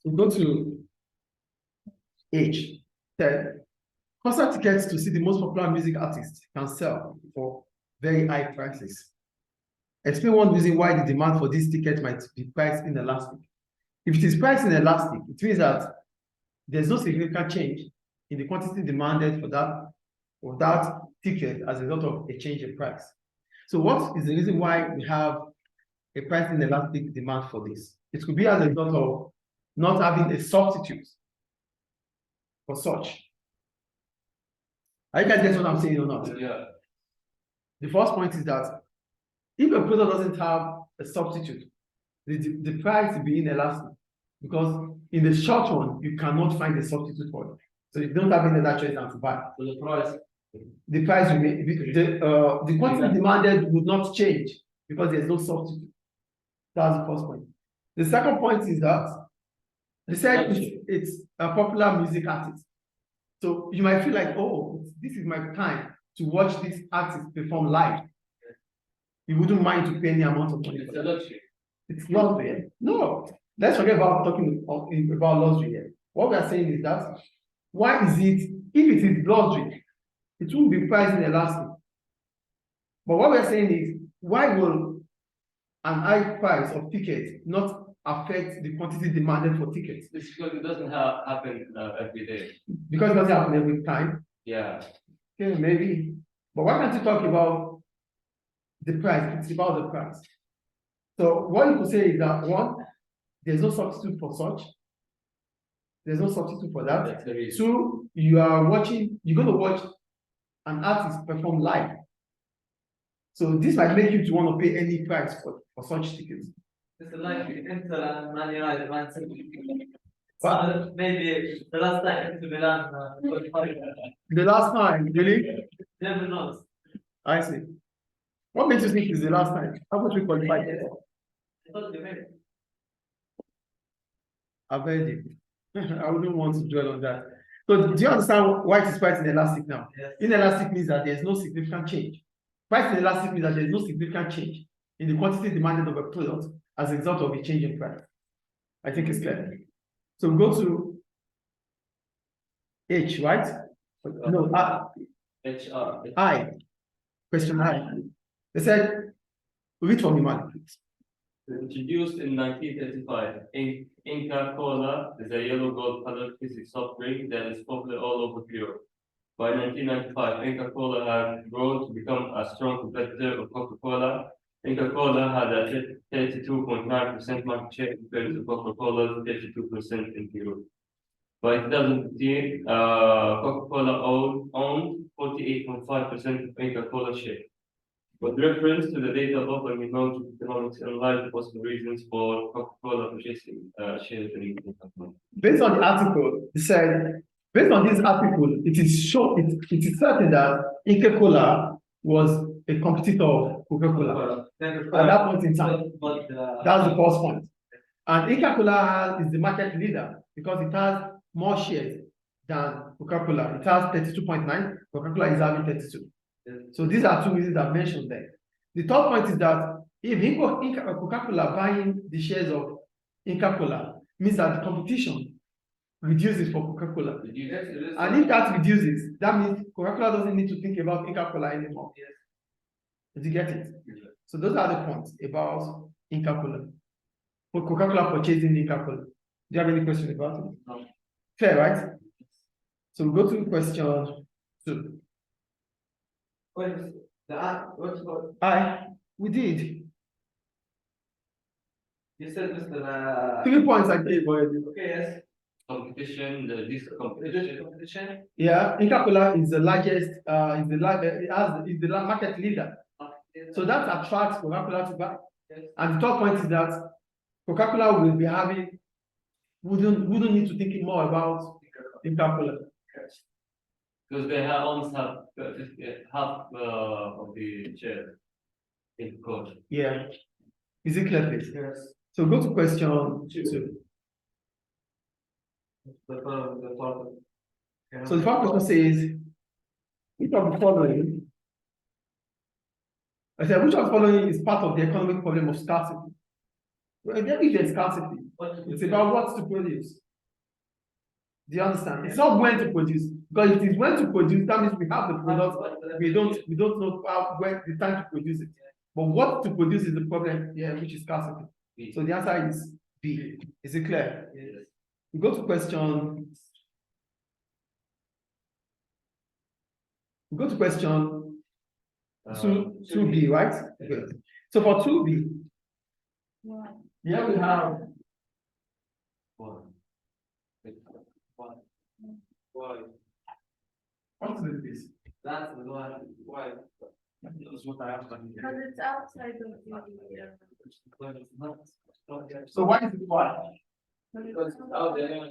We go to H. 10. Concert tickets to see the most popular music artists can sell for very high prices. Explain one reason why the demand for this ticket might be priced inelastic. If it is priced inelastic, it means that there's no significant change in the quantity demanded for that ticket as a result of a change in price. So what is the reason why we have a price inelastic demand for this? It could be as a result of not having a substitute for such. Are you guys getting what I'm saying or not? Yeah. The first point is that if a product doesn't have a substitute, the price will be inelastic, because in the short run, you cannot find a substitute for it. So you don't have any other choice than to buy. So the price will be, the quantity demanded would not change because there's no substitute. That's the first point. The second point is that they said it's a popular music artist. So you might feel like, oh, this is my time to watch this artist perform live. You wouldn't mind to pay any amount of money. It's a luxury. It's luxury. No, let's forget about talking about luxury here. What we are saying is that why is it, if it is luxury, it won't be priced inelastic. But what we are saying is, why will an high price of tickets not affect the quantity demanded for tickets? It's because it doesn't happen every day. Because it doesn't happen every time. Yeah. Okay, maybe. But why can't you talk about the price? It's about the price. So what you could say is that, one, there's no substitute for such. There's no substitute for that. That's the reason. Two, you're going to watch an artist perform live. So this might make you to want to pay any price for such tickets. It's like Inter and Man United, Man City. But Maybe the last time Inter Milan qualified. the last time, really? Never knows. I see. What makes you think is the last time? How much we qualified for? I thought they made it. I've heard it. I wouldn't want to dwell on that. So do you understand why it is priced inelastic now? Yes. Inelastic means that there's no significant change. Price inelastic means that there's no significant change in the quantity demanded of a product as a result of a change in price. I think it's clear. So we go to H, right? No, HR. I. Question I. They said, read for me, man, please. Introduced in 1935, Inca Cola is a yellow gold colored fizzy soft drink that is popular all over Europe. By 1995, Inca Cola had grown to become a strong competitor of Coca-Cola. Inca Cola had a 32.9% market share compared to Coca-Cola's 32% in Europe. By 2015, Coca-Cola owned 48.5% of Inca Cola share. With reference to the data above, and we know to economics analyze the possible reasons for Coca-Cola purchasing shares in Coca-Cola. Based on the article, it said, based on this article, it is certain that Inca Cola was a competitor of Coca-Cola at that point in time. That's the first point. And Inca Cola is the market leader because it has more shares than Coca-Cola. It has 32.9, Coca-Cola is having 32. So these are two reasons I've mentioned there. The third point is that if Coca-Cola buying the shares of Inca Cola means that the competition reduces for Coca-Cola. And if that reduces, that means Coca-Cola doesn't need to think about Inca Cola anymore. Did you get it? So those are the points about Inca Cola. For Coca-Cola purchasing Inca Cola. Do you have any questions about it? No. Fair, right? So we'll go to question 2. What is what's what? We did. You said Mr. 3 points I gave already. Okay, yes. Competition, this Competition. Yeah, Inca Cola is the largest, is the market leader. So that attracts Coca-Cola to buy. Yes. And the third point is that Coca-Cola will be having, wouldn't need to think more about Inca Cola. because they almost have half of the share in Coca-Cola. Yeah. Is it clear, please? Yes. So go to question 2. So the first question says, which of the following? I said, which of the following is part of the economic problem of scarcity? Well, there is scarcity. It's about what to produce. Do you understand? It's not when to produce, because if it is when to produce, that means we have the product. We don't know when the time to produce it. But what to produce is the problem here, which is scarcity. So the answer is B. Is it clear? Yes. We go to question. We go to question 2B, right? Okay. So for 2B, here we have Why? what is this? That's the one. Why? That's what I have done here. Because it's outside of the. So why is it why? Because it's out there.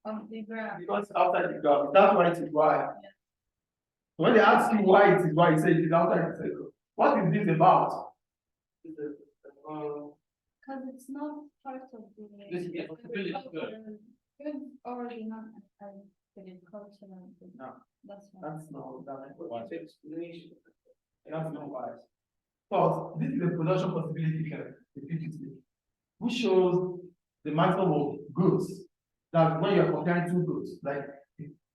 Of the ground. Because outside the ground. That's why it is why. When they ask you why it is why, you say it is outside the circle. What is this about? Because it's not part of the. This is really good. It's already not agricultural. No. That's why. That's not why. That's not why. First, this is a production possibility curve, the PPC, which shows the maximum of goods that when you're comparing two goods, like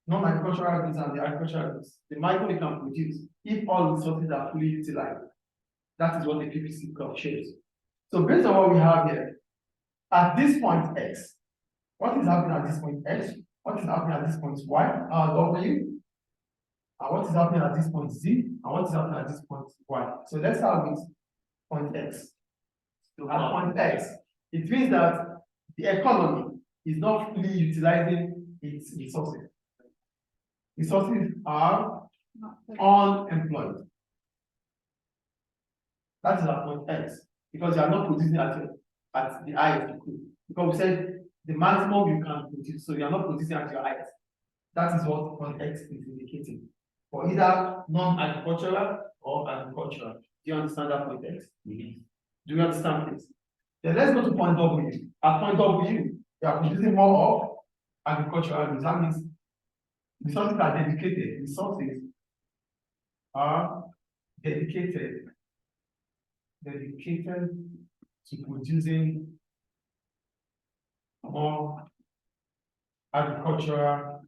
non-agricultural goods and the agricultural goods, the maximum you can produce if all resources are fully utilized. That is what the PPC curve shows. So based on what we have here, at this point X, what is happening at this point X? What is happening at this point Y? W? And what is happening at this point Z? And what is happening at this point Y? So let's start with point X. At point X, it means that the economy is not fully utilizing its resources. Resources are unemployed. That is at point X, because you are not producing at the highest you could. Because we said the maximum you can produce, so you are not producing at your highest. That is what point X is indicating. For either non-agricultural or agricultural. Do you understand that point X? Mm-hmm. Do you understand this? Then let's go to point W. At point W, you are producing more of agricultural goods. That means resources are dedicated. Resources are dedicated to producing more agricultural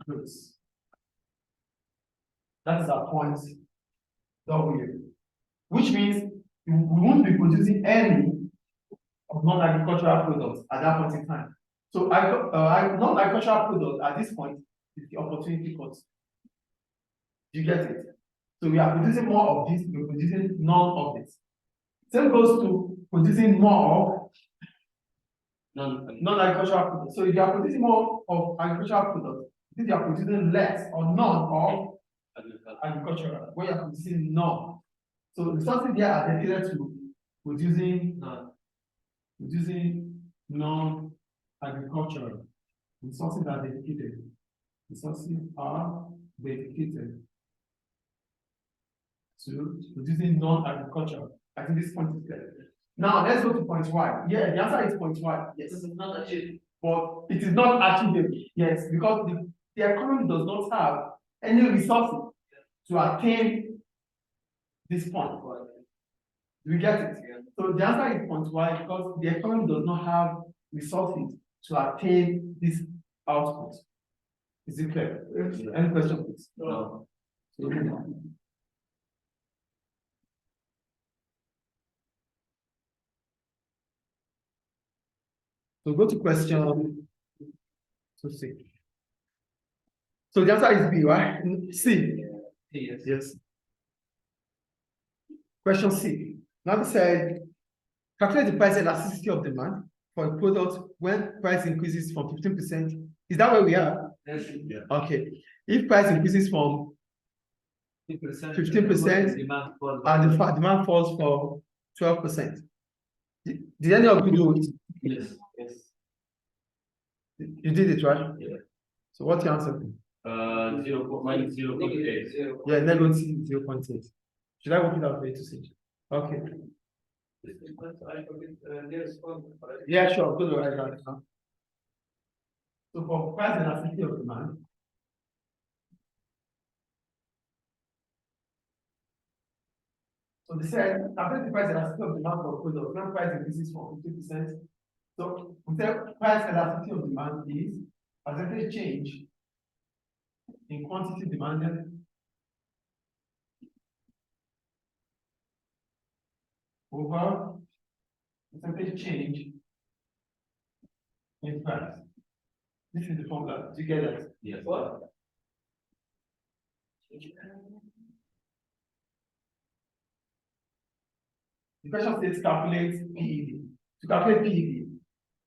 goods. That is our point W, which means we won't be producing any of non-agricultural products at that point in time. So non-agricultural products at this point is the opportunity cost. Do you get it? So we are producing more of this, we're producing none of this. Same goes to producing more of non-agricultural products. So if you are producing more of agricultural products, if you are producing less or none of agricultural, when you are producing none. So resources here are dedicated to producing non-agricultural. Resources are dedicated. Resources are dedicated to producing non-agricultural. I think this point is clear. Now let's go to point Y. Yeah, the answer is point Y. Yes. This is not achievable. But it is not achievable. Yes, because the economy does not have any resources to attain this point. Do we get it? Yeah. So the answer is point Y, because the economy does not have resources to attain this output. Is it clear? Yes. Any question, please? No. So go to question 2C. So the answer is B, right? C. Yes. Yes. Question C. Now we said, calculate the price elasticity of demand for a product when price increases from 15%. Is that where we are? Yes. Yeah. Okay. If price increases from 15% demand for and the demand falls for 12%. Did any of you do it? yes. Yes. You did it, right? Yeah. So what's your answer? Minus 0.8. Yeah, negative 0.8. Should I work it out for you to see? Okay. Yeah, sure. Go to the right now. So for price elasticity of demand, So they said, affect the price elasticity of demand for products when price increases from 50%. So we said price elasticity of demand is percentage change in quantity demanded over percentage change in price. This is the formula. Do you get it? Yes. What? The question states calculate PED. To calculate PED,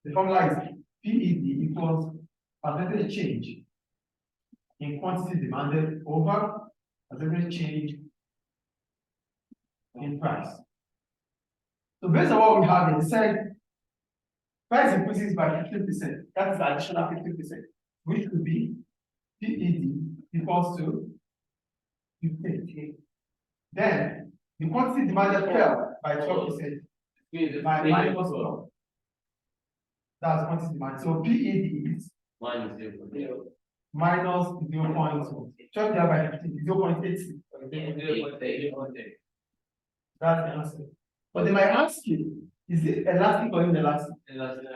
the formula is PED equals percentage change in quantity demanded over percentage change in price. So based on what we have, it said price increases by 15%. That is additional 15%, which would be PED equals to 15. Then the quantity demanded fell by 12%. By minus 12. That's quantity demand. So PED is Minus 0. minus 0.2. 12 divided by 15 0.8. That's the answer. But they might ask you, is it elastic or inelastic? Elastic.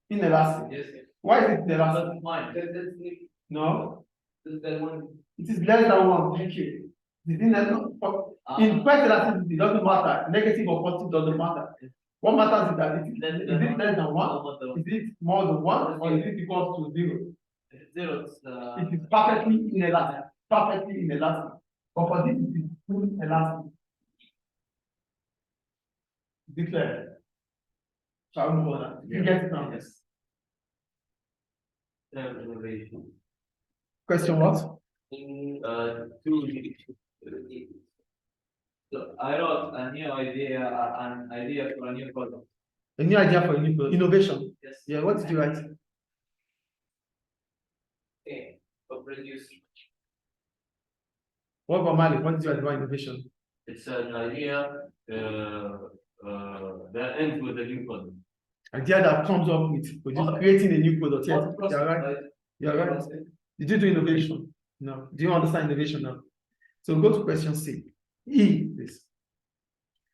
Inelastic. Yes. Why is it inelastic? No, it is less than 1. Thank you. In price elasticity, it doesn't matter. Negative or positive doesn't matter. What matters is that is it less than 1? Is it more than 1? Or is it equal to 0? Zero. It is perfectly inelastic. Perfectly inelastic. But for this, it is fully elastic. Declare. Shall we move on? You get it now? Yes. Innovation. Question what? So I wrote a new idea, an idea for a new product. A new idea for a new product. Innovation. Yes. Yeah, what did you write? Okay. For produce. What about Mali? What did you write about innovation? It's an idea that ends with a new product. Idea that comes up with creating a new product. Yes, you're right. You're right. Did you do innovation? No. Do you understand innovation now? So go to question C. E, please.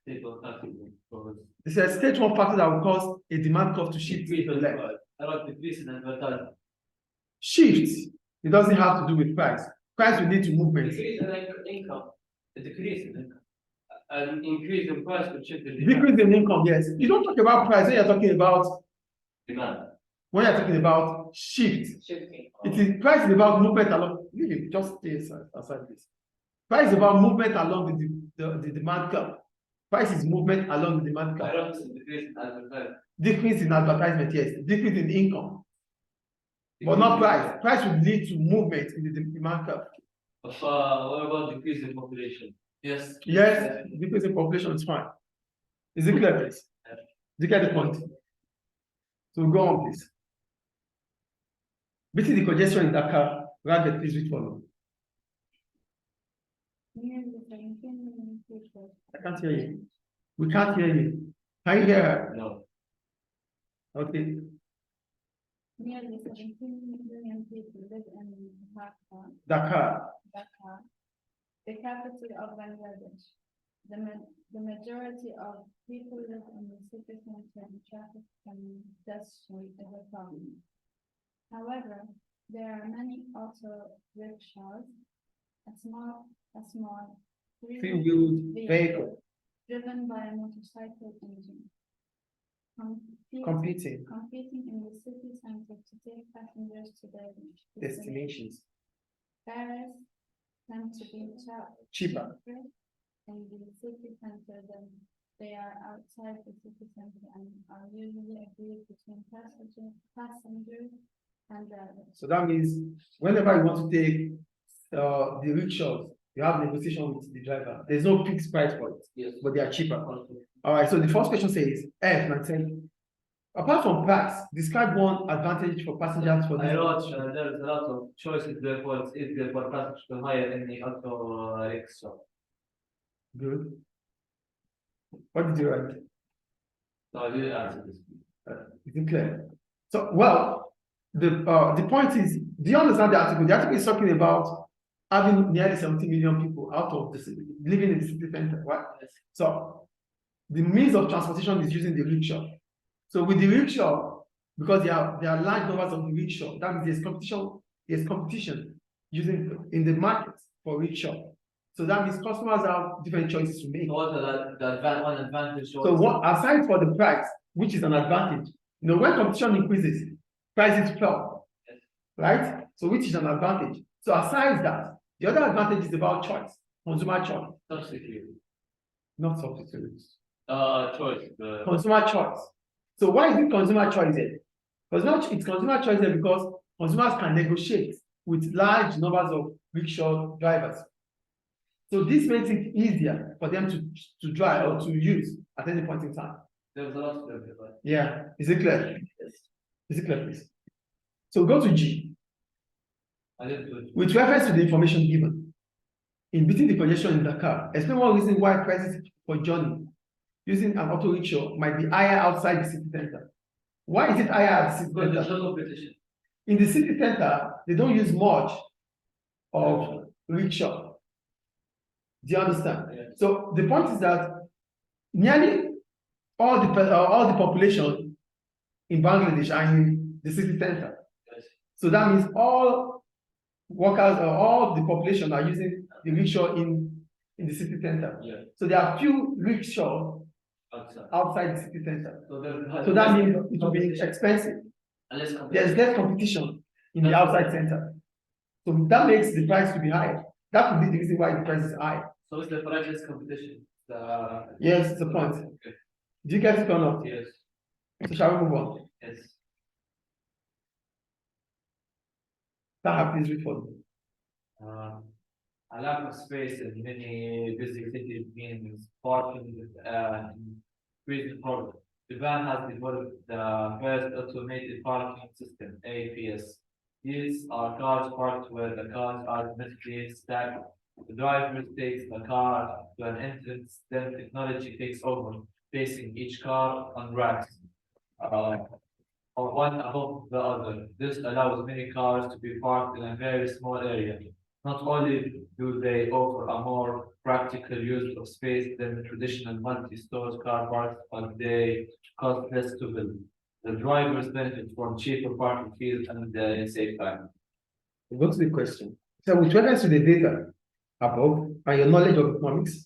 It says state one factor that will cause a demand curve to shift to the left. I wrote decrease in advertising. Shift. It doesn't have to do with price. Price will lead to movement. Decrease in income. A decrease in income. An increase in price will shift the Decrease in income, yes. You don't talk about price when you're talking about demand. when you're talking about shift. Shifting. It is price is about movement along. Really, just stay aside this. Price is about movement along the demand curve. Price is movement along the demand I curve. wrote decrease in advertising. Decrease in advertisement, yes. Decrease in income. But not price. Price will lead to movement in the demand curve. What about decrease in population? Yes. Yes, decrease in population is fine. Is it clear, please? Do you get the point? So go on, please. Beating the congestion in Dakar, rather please read follow. I can't hear you. We can't hear you. Can you hear her? No. Okay. Nearly 17 million people live in Dakar. Dhaka, the capital of Bangladesh. The majority of people live in the city center and traffic congestion is a problem. However, there are many auto rickshaws, a small Three-wheeled vehicle driven by a motorcycle engine. competing Competing in the city center to take passengers to their destinations. Fares tend to be Cheaper. in the city center than they are outside the city center and are usually agreed between passengers and drivers. So that means whenever you want to take the rickshaws, you have negotiation with the driver. There's no fixed price for it, Yes. but they are cheaper. All right. So the first question says F, and saying, apart from price, describe one advantage for passengers for this. I wrote there's a lot of choices, therefore it's easier for passengers to hire in the auto rickshaw. Good. What did you write? No, I didn't answer this. Is it clear? So, well, the point is, do you understand the article? The article is talking about having nearly 70 million people out of the city, living in the city center, right? So the means of transportation is using the rickshaw. So with the rickshaw, because there are large numbers of the rickshaw, that means there's competition using in the market for rickshaw. So that means customers have different choices to make. So what's one advantage? So what aside for the price, which is an advantage, when competition increases, prices fall, right? So which is an advantage. So aside that, the other advantage is about choice, consumer choice. Substitute. Not substitute. Choice. Consumer choice. So why is it consumer choice here? It's consumer choice here because consumers can negotiate with large numbers of rickshaw drivers. So this makes it easier for them to drive or to use at any point in time. There's a lot of them, right? Yeah, is it clear? Yes. Is it clear, please? So go to G. I didn't do it. With reference to the information given, in beating the congestion in the car, explain one reason why prices for journey using an auto rickshaw might be higher outside the city center. Why is it higher at the city Because center? there's no competition. In the city center, they don't use much of rickshaw. Do you understand? Yeah. So the point is that nearly all the population in Bangladesh are in the city center. Yes. So that means all workers or all the population are using the rickshaw in the city center. Yeah. So there are few rickshaw outside the city center. So that means it will be expensive. There's less competition in the outside center. So that makes the price to be high. That could be the reason why the price is high. So it's the priceless competition. Yes, it's a point. Okay. Do you get it or not? Yes. So shall we move on? Yes. Taha, please read for me. A lack of space in many busy cities means parking increasing problem. Japan has developed the first automated parking system, APS. These are cars parked where the cars are automatically stacked. The driver takes the car to an entrance, then technology takes over, placing each car on racks, or one above the other. This allows many cars to be parked in a very small area. Not only do they offer a more practical use of space than the traditional multi-store car parks, but they cost less to build. The drivers benefit from cheaper parking fees and save time. Go to the question. So with reference to the data above and your knowledge of economics,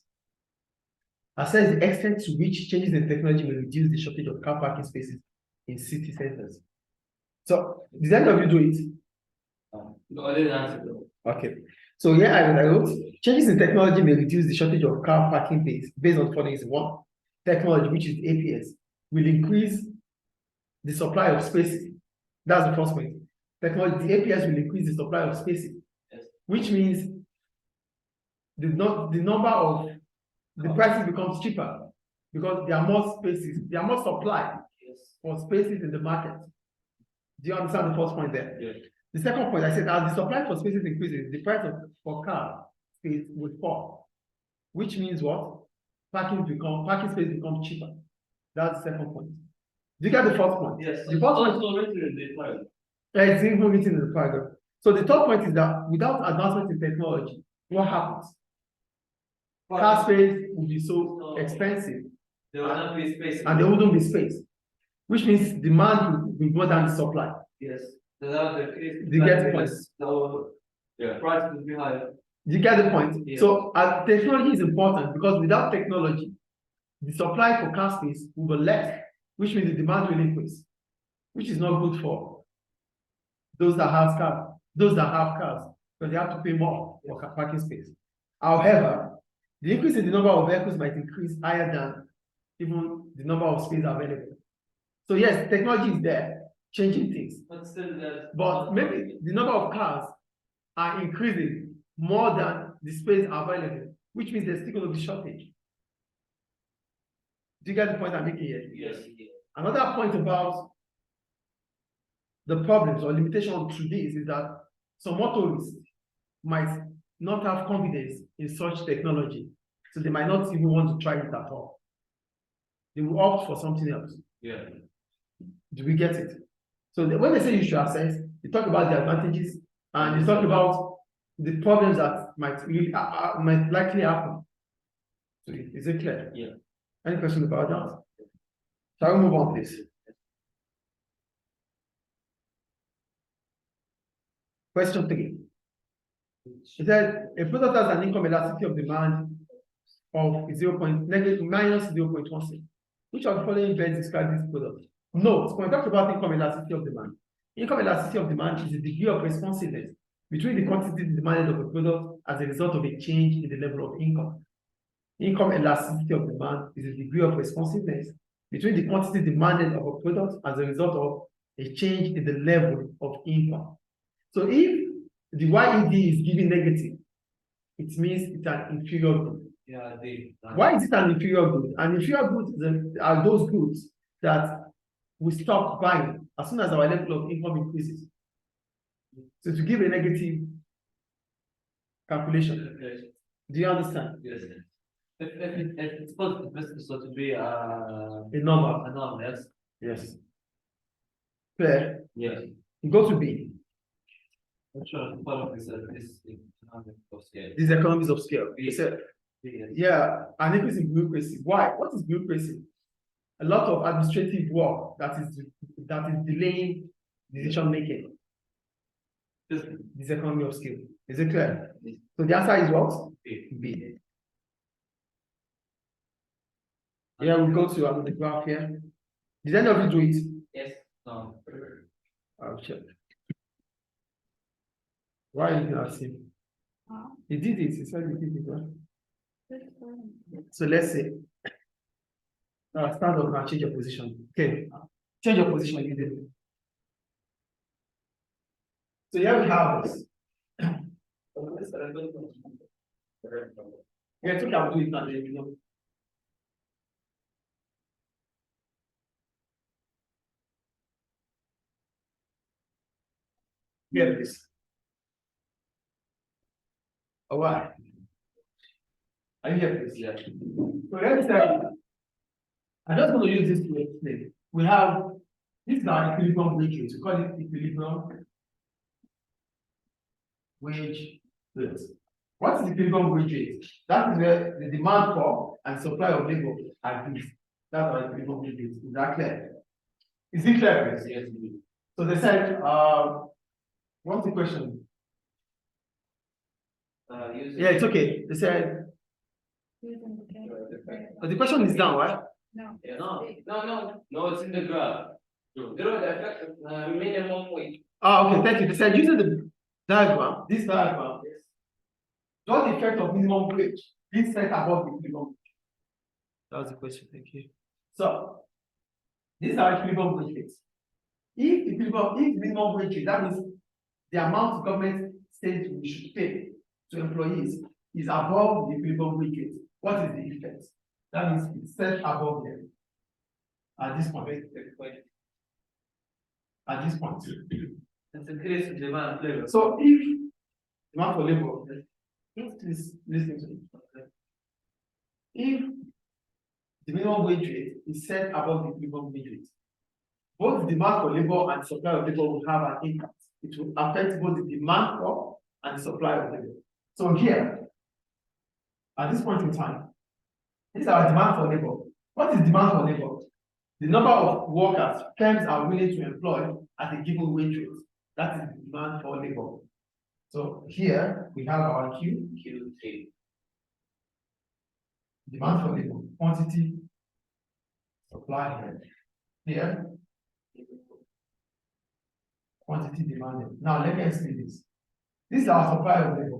assess the extent to which changes in technology will reduce the shortage of car parking spaces in city centers. So did any of you do it? No, I didn't answer though. Okay. So here I wrote, changes in technology may reduce the shortage of car parking space based on following is one. Technology, which is APS, will increase the supply of spaces. That's the first point. Technology, the APS will increase the supply of spaces, Yes. which means the number of the prices becomes cheaper because there are more spaces, there are more supply for spaces in the market. Do you understand the first point there? Yes. The second point, I said, as the supply for spaces increases, the price for car space will fall, which means what? Parking space becomes cheaper. That's the second point. Do you get the first point? Yes. The first point, Also written in the file. it's even written in the paragraph. So the third point is that without advancement in technology, what happens? Car space will be so expensive. There will not be space. And there wouldn't be space, which means demand will be more than the supply. Yes. Do you get the point? So Yeah. price will be higher. You get the point? Yeah. So technology is important because without technology, the supply for car space will be less, which means the demand will increase, which is not good for those that have cars, because they have to pay more for parking space. However, the increase in the number of vehicles might increase higher than even the number of space available. So yes, technology is there, changing things. But still, But maybe the number of cars are increasing more than the space available, which means there's still going to be shortage. Do you get the point I'm making here? Yes. Another point about the problems or limitation to this is that some motorists might not have confidence in such technology, so they might not even want to try it at all. They will opt for something else. Yeah. Do we get it? So when they say you should assess, you talk about the advantages and you talk about the problems that might likely happen. So is it clear? Yeah. Any question about that? Shall we move on, please? Question 3. It said a product has an income elasticity of demand of minus 0.16. Which of the following best describe this product? Note, when we talk about income elasticity of demand, income elasticity of demand is the degree of responsiveness between the quantity demanded of a product as a result of a change in the level of income. Income elasticity of demand is the degree of responsiveness between the quantity demanded of a product as a result of a change in the level of income. So if the YED is giving negative, it means it's an inferior good. Yeah, Why is it an inferior good? An inferior goods are those goods that we stop buying as soon as our level of income increases. So to give a negative calculation, do you understand? Yes. If it's positive, this so to be A number. a norm, yes. Yes. Clear? Yes. Go to B. I'm sure the problem is that this economic of scale. These economies of scale. B. They said, Yes. yeah, an increase in bureaucracy. Why? What is bureaucracy? A lot of administrative work that is delaying decision making. This economy of scale. Is it clear? So the answer is what? B. Yeah, we go to the graph here. Did any of you do it? Yes. No. I'll check. Why are you asking? He did it. He said he did it, right? So let's say, stand up and change your position. Okay, change your position immediately. So here we have this. Yeah, so I'll do it now. You know. Here it is. All right. Are you here, please? Yeah. So let's say, I'm just going to use this to explain. We have this is our equilibrium wage rate. We call it equilibrium wage rate. What is equilibrium wage rate? That is where the demand for and supply of labor agrees. That's our equilibrium wage rate. Is that clear? Is it clear, please? Yes. So they said, what's the question? Yeah, it's okay. They said, but the question is down, right? No. Yeah, no, it's in the graph. Minimum wage. Oh, okay, thank you. They said using the diagram, this diagram, what the effect of minimum wage is set above the minimum wage? That was the question, thank you. So, these are equilibrium wage rates. If minimum wage rate, that means the amount government says we should pay to employees is above the equilibrium wage rate. What is the effect? That means it's set above them at this point. At this point. It's increase in demand for labor. So if demand for labor, please listen to me. If the minimum wage rate is set above the minimum wage rate, both the demand for labor and supply of labor will have an impact. It will affect both the demand for and the supply of labor. So here, at this point in time, this is our demand for labor. What is demand for labor? The number of workers firms are willing to employ at a given wage rate. That is the demand for labor. So here we have our Q2. Demand for labor, quantity, supply here. Quantity demanded. Now let me explain this. This is our supply of labor.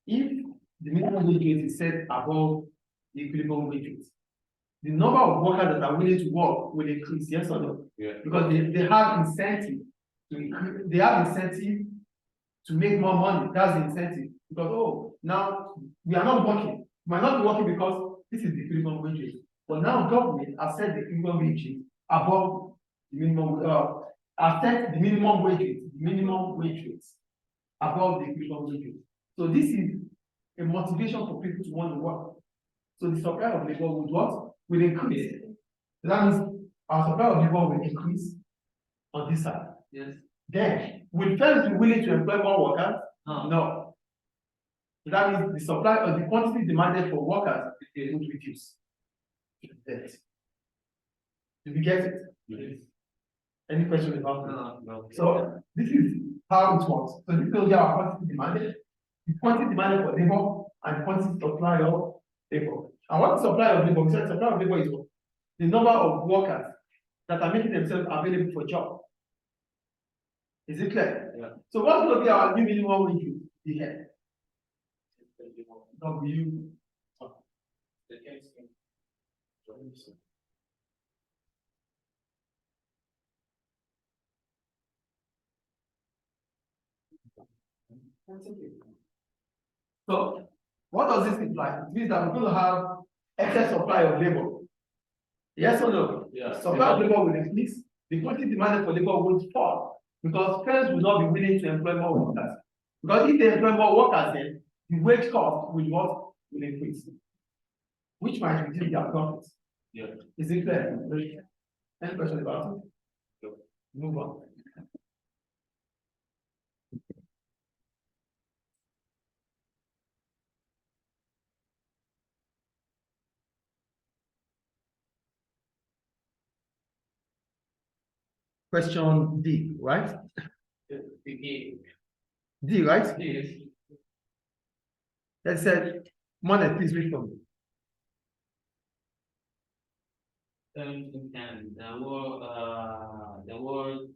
If the minimum wage rate is set above the equilibrium wage rate, the number of workers that are willing to work will increase, yes or no? Yeah. Because they have incentive to increase, they have incentive to make more money. That's the incentive. Because now we are not working. We might not be working because this is the equilibrium wage rate. But now government has set the equilibrium wage rate above the minimum has set the minimum wage rate above the equilibrium wage rate. So this is a motivation for people to want to work. So the supply of labor would what? Will increase. So that means our supply of labor will increase on this side. Yes. Then, will firms be willing to employ more workers? No. No. So that means the supply or the quantity demanded for workers would reduce. Did we get it? Yes. Any question about it? No. So this is how it works. So this will be our quantity demanded, the quantity demanded for labor, and the quantity supply of labor. And what is supply of labor? We said supply of labor is what? The number of workers that are making themselves available for job. Is it clear? Yeah. So what will be our new minimum wage here? W. So what does this imply? It means that we're going to have excess supply of labor. Yes or no? Yeah. Supply of labor will increase. The quantity demanded for labor will fall because firms will not be willing to employ more workers. Because if they employ more workers, then the wage cost will increase, which might reduce their profits. Yeah. Is it clear? Any question about it? No. Move on. Question D, right? D, right? Yes. That said, Monet, please read for me. The world's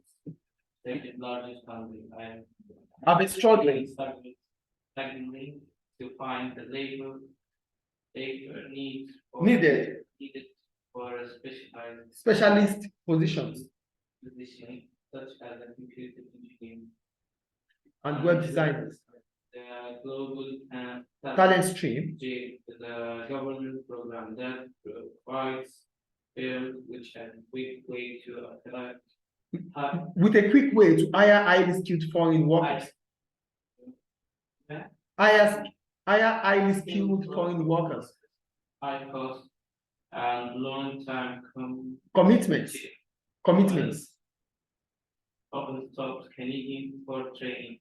second largest country. I've been struggling. Secondly, to find the labor needs Needed for a specialized specialist positions position such as a computer engineer. and web designers. The global Talent stream the government program that provides firms which have a quick way to attract with a quick way to hire highly skilled foreign workers. Hire highly skilled foreign workers. high cost and long-term Commitments. often stops Canadian for training.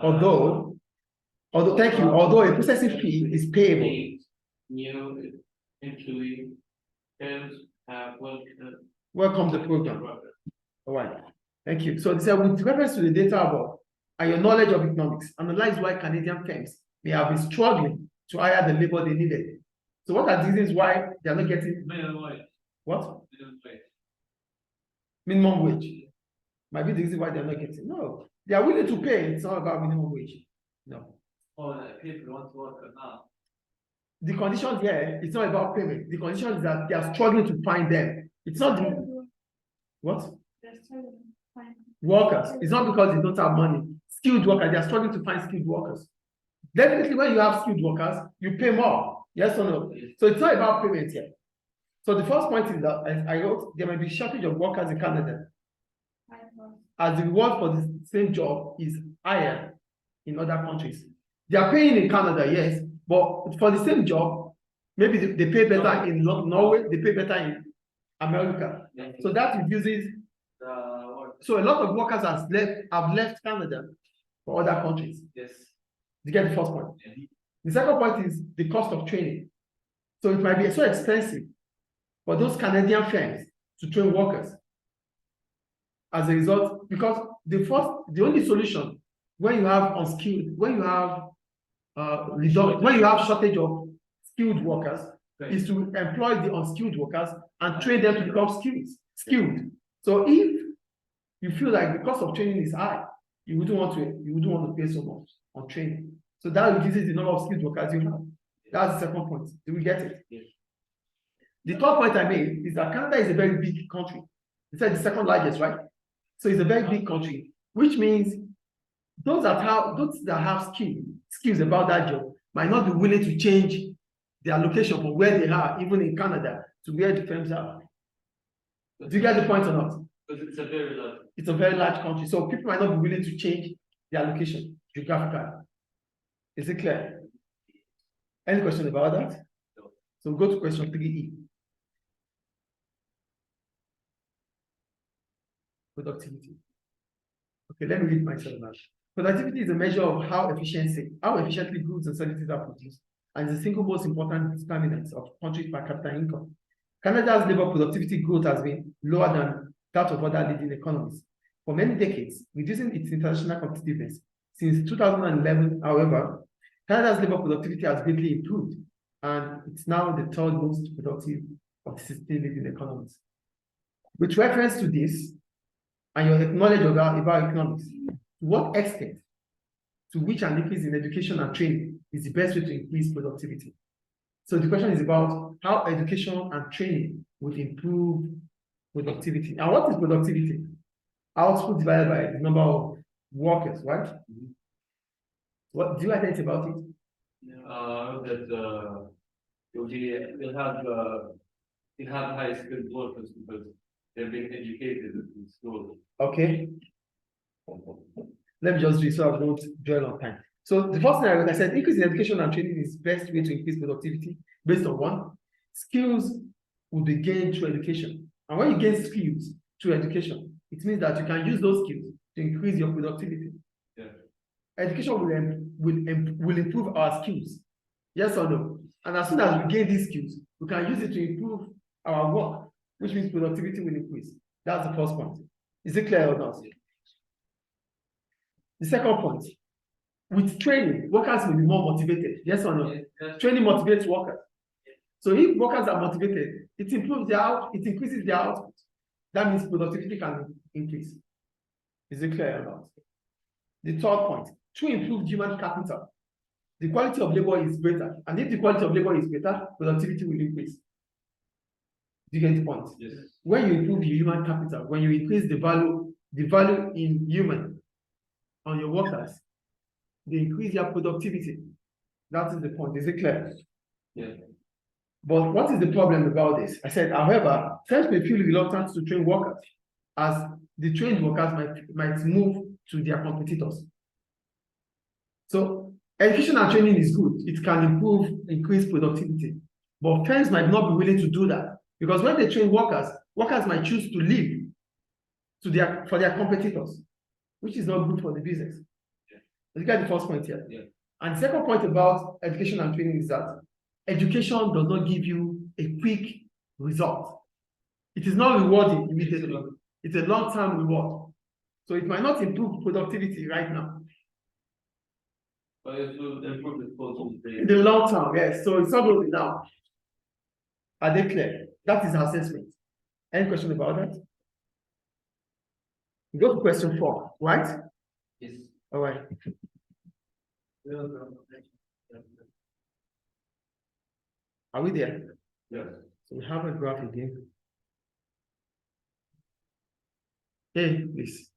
Although a processing fee is payable. New employee firms have Welcome the program. All right. Thank you. So with reference to the data above and your knowledge of economics, analyze why Canadian firms may have been struggling to hire the labor they needed. So what are the reasons why they are not getting what? Minimum wage. Might be the reason why they are not getting. No, they are willing to pay. It's not about minimum wage. No. People want to work now. The conditions here, it's not about payment. The condition is that they are struggling to find them. It's not the what? Workers. It's not because they don't have money. Skilled workers, they are struggling to find skilled workers. Definitely, when you have skilled workers, you pay more. Yes or no? So it's not about payment here. So the first point is that, as I wrote, there may be shortage of workers in Canada, as the reward for the same job is higher in other countries. They are paying in Canada, yes, but for the same job, maybe they pay better in Norway, they pay better in America. So that reduces. So a lot of workers have left Canada for other countries. Yes. You get the first point. The second point is the cost of training. So it might be so expensive for those Canadian firms to train workers. As a result, because the only solution when you have unskilled, when you have shortage of skilled workers, is to employ the unskilled workers and train them to become skilled. So if you feel like the cost of training is high, you wouldn't want to pay so much on training. So that reduces the number of skilled workers you have. That's the second point. Do we get it? Yes. The third point I made is that Canada is a very big country. It's like the second largest, right? So it's a very big country, which means those that have skills about that job might not be willing to change their location from where they are, even in Canada, to where the firms are. Do you get the point or not? Because it's a very large country, so people might not be willing to change their location geographically. Is it clear? Any question about that? No. So go to question 3E. Productivity. Okay, let me read myself now. Productivity is a measure of how efficiently goods and services are produced, and is the single most important determinant of countries' per capita income. Canada's labor productivity growth has been lower than that of other leading economies for many decades, reducing its international competitiveness. Since 2011, however, Canada's labor productivity has greatly improved, and it's now the third most productive of the 16 leading economies. With reference to this, and your knowledge about economics, to what extent, to which an increase in education and training is the best way to increase productivity? So the question is about how education and training will improve productivity. And what is productivity? Output divided by the number of workers, right? What do you identify about it? That you'll have high skilled workers because they've been educated in school. Okay. Let me just read so I won't dwell on time. So the first thing I said, increase in education and training is best way to increase productivity based on one, skills will be gained through education. And when you gain skills through education, it means that you can use those skills to increase your productivity. Yeah. Education will improve our skills. Yes or no? And as soon as we gain these skills, we can use it to improve our work, which means productivity will increase. That's the first point. Is it clear or not? The second point, with training, workers will be more motivated. Yes or no? Yes. Training motivates workers. So if workers are motivated, it improves their output, it increases their output. That means productivity can increase. Is it clear or not? The third point, through improved human capital, the quality of labor is better. And if the quality of labor is better, productivity will increase. Do you get the point? Yes. When you improve your human capital, when you increase the value in human on your workers, they increase their productivity. That is the point. Is it clear? Yeah. But what is the problem about this? I said, however, firms may feel reluctant to train workers, as the trained workers might move to their competitors. So education and training is good. It can increase productivity. But firms might not be willing to do that, because when they train workers, workers might choose to leave for their competitors, which is not good for the business. Yeah. You get the first point here. Yeah. And the second point about education and training is that education does not give you a quick result. It is not rewarding immediately. It's a long-term reward. So it might not improve productivity right now. But it will improve the quality. In the long term, yes. So it's not only now. Are they clear? That is assessment. Any question about that? We go to question 4, right? Yes. All right. Are we there? Yes. So we have a graph again. Hey, please.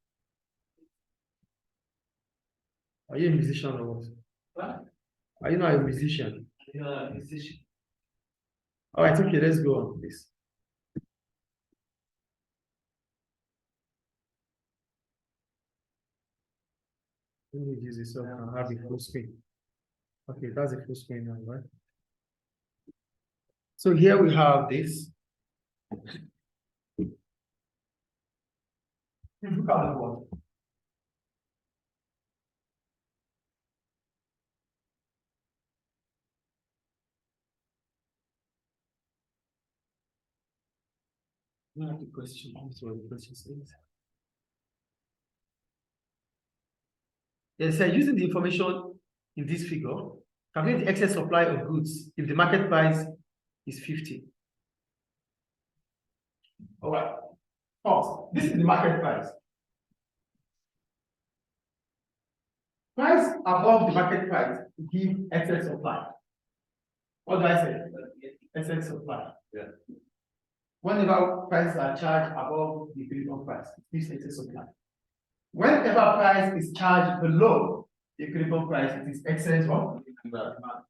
Are you a musician or what? What? Are you not a musician? Yeah, musician. All right, okay, let's go on, please. Let me use this so I can have a full screen. Okay, that's a full screen now, right? So here we have this. Look at the one. I have the question. That's what the question says. They say using the information in this figure, calculate the excess supply of goods if the market price is 50. All right. First, this is the market price. Price above the market price give excess supply. What do I say? Excess supply. Yeah. Whenever prices are charged above the equilibrium price, it gives excess supply. Whenever price is charged below the equilibrium price, it is excess of demand.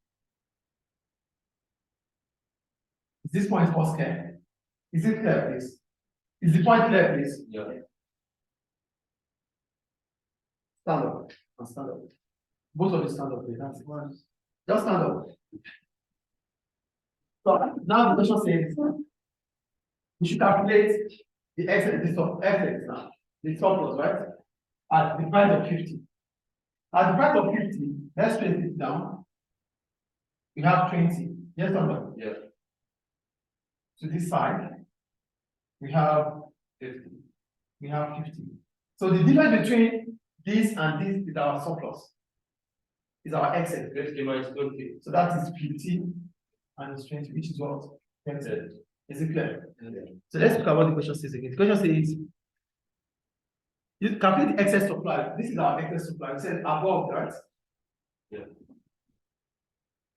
Is this point first clear? Is it clear, please? Is the point clear, please? Yeah. Stand up and stand up. Both of you stand up, please. Just stand up. So now the question says we should calculate the excess, the surplus, right? At the price of 50. At the price of 50, let's trace it down. We have 20. Yes or no? Yeah. To this side, we have 50. we have 50. So the difference between this and this is our surplus, is our excess. 50 minus 20. So that is 50 minus 20, which is what? 20. Is it clear? So let's look at what the question says again. The question says, you calculate the excess supply. This is our excess supply. It says above that. Yeah.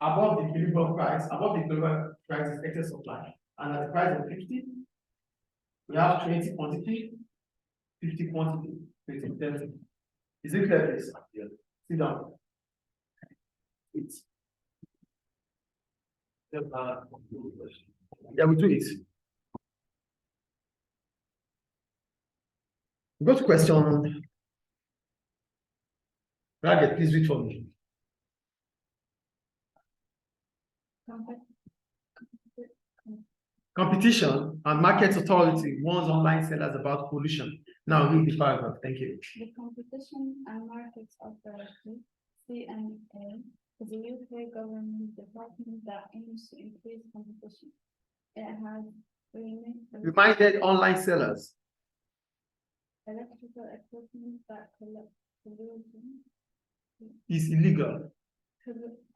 Above the equilibrium price, above the equilibrium price is excess supply. And at the price of 50, we have 20 quantity, 50 quantity, 20 30. Is it clear, please? Yeah. Sit down. It's yeah, we do it. We go to question. Ragged, please read for me. Competition and market authority warns online sellers about pollution. Now read the paragraph. Thank you. The Competition and Markets Authority, CMA, is a UK government department that aims to increase competition. It has Reminded online sellers. electrical equipment that collusion Is illegal.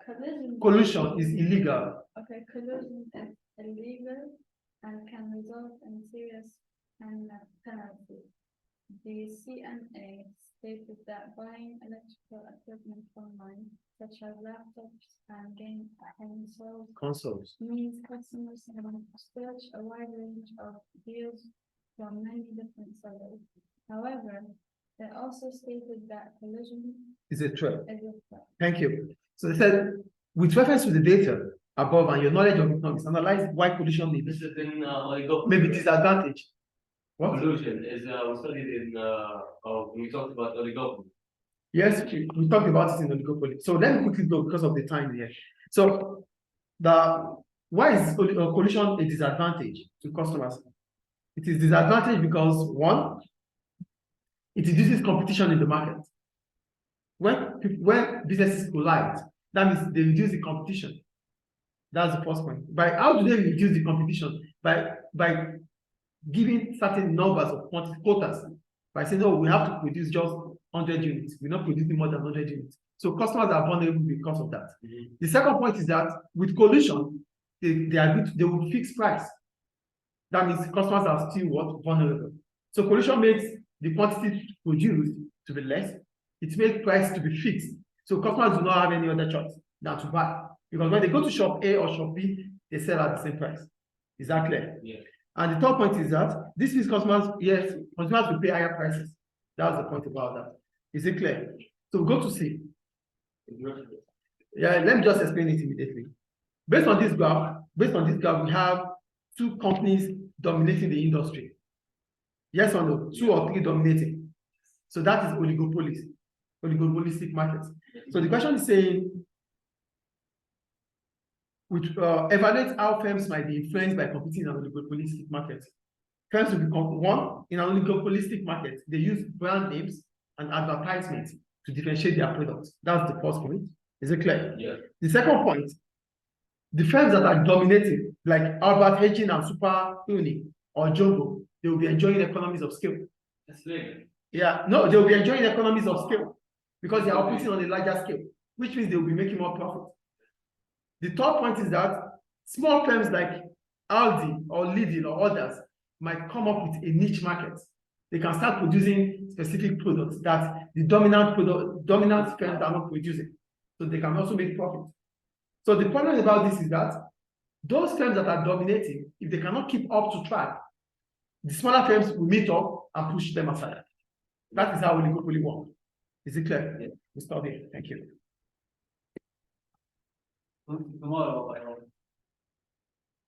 collision. Collusion is illegal. Okay, collusion is illegal and can result in serious penalty. The CMA stated that buying electrical equipment online, such as laptops and game consoles, means customers can search a wide range of deals from many different sellers. However, they also stated that collusion Is a threat. is a threat. Thank you. So they said, with reference to the data above and your knowledge of economics, analyze why pollution may This be is in oligopoly. maybe disadvantage. What? Pollution is we studied in when we talked about oligopoly. Yes, we talked about it in the oligopoly. So let me quickly go because of the time here. So why is collusion a disadvantage to customers? It is disadvantage because one, it reduces competition in the market. When businesses collide, that means they reduce the competition. That's the first point. By how do they reduce the competition? By giving certain numbers of quotas. By saying, oh, we have to produce just 100 units. We're not producing more than 100 units. So customers are vulnerable because of that. Mm-hmm. The second point is that with collusion, they will fix price. That means customers are still what? Vulnerable. So collusion makes the quantity produced to be less. It makes price to be fixed. So customers do not have any other choice than to buy. Because when they go to shop A or shop B, they sell at the same price. Is that clear? Yeah. And the third point is that this means consumers will pay higher prices. That's the point about that. Is it clear? So go to C. Yeah, let me just explain it immediately. Based on this graph, we have two companies dominating the industry. Yes or no? Two or three dominating. So that is oligopolistic markets. So the question is saying, evaluate how firms might be influenced by competing in an oligopolistic market. Firms will become one in an oligopolistic market. They use brand names and advertisements to differentiate their products. That's the first point. Is it clear? Yeah. The second point, the firms that are dominating, like Albert Hedging and Super Uni or Jumbo, they will be enjoying economies of scale. That's legal. Yeah, no, they will be enjoying economies of scale because they are operating on a larger scale, which means they will be making more profit. The third point is that small firms like Aldi or Lidl or others might come up with a niche market. They can start producing specific products that the dominant firms are not producing. So they can also make profit. So the problem about this is that those firms that are dominating, if they cannot keep up to track, the smaller firms will meet up and push them aside. That is how oligopoly works. Is it clear? Yeah. We stop here. Thank you. Tomorrow,